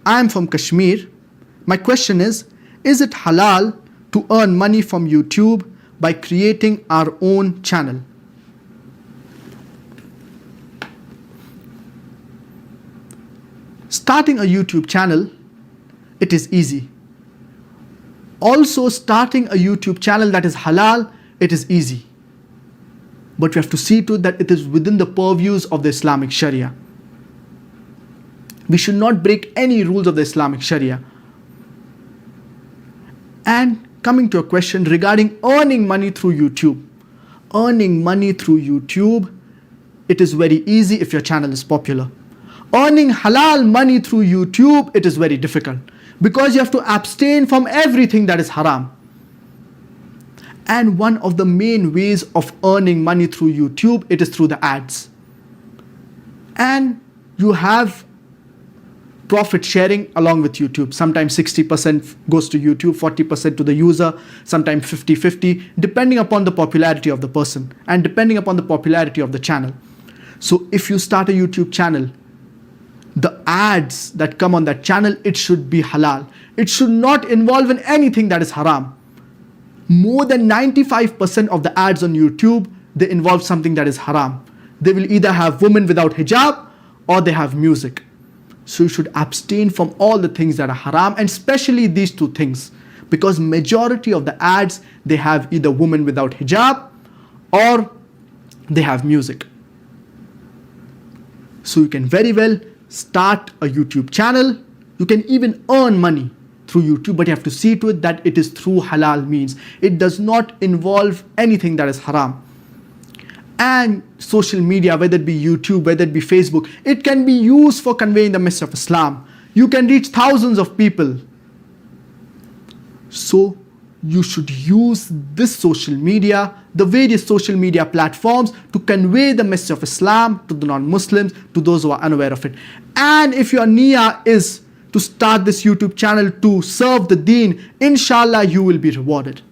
I am from Kashmir. My question is it halal to earn money from YouTube by creating our own channel? Starting a YouTube channel, it is easy. Also, starting a YouTube channel that is halal, it is easy. But we have to see to it that it is within the purviews of the Islamic Sharia. We should not break any rules of the Islamic Sharia. And coming to a question regarding earning money through YouTube. Earning money through YouTube, it is very easy if your channel is popular. Earning halal money through YouTube, it is very difficult because you have to abstain from everything that is haram. And one of the main ways of earning money through YouTube, it is through the ads. And you have profit sharing along with YouTube. Sometimes 60% goes to YouTube, 40% to the user, sometimes 50-50, depending upon the popularity of the person and depending upon the popularity of the channel. So if you start a YouTube channel, the ads that come on that channel, it should be halal. It should not involve in anything that is haram. More than 95% of the ads on YouTube, they involve something that is haram. They will either have women without hijab or they have music. So you should abstain from all the things that are haram, and especially these two things, because majority of the ads, they have either women without hijab or they have music. So you can very well start a YouTube channel. You can even earn money through YouTube, but you have to see to it that it is through halal means. It does not involve anything that is haram. And social media, whether it be YouTube, whether it be Facebook, it can be used for conveying the message of Islam. You can reach thousands of people. So you should use this social media, the various social media platforms, to convey the message of Islam to the non-Muslims, to those who are unaware of it. And if your niyyah is to start this YouTube channel to serve the deen, inshallah you will be rewarded.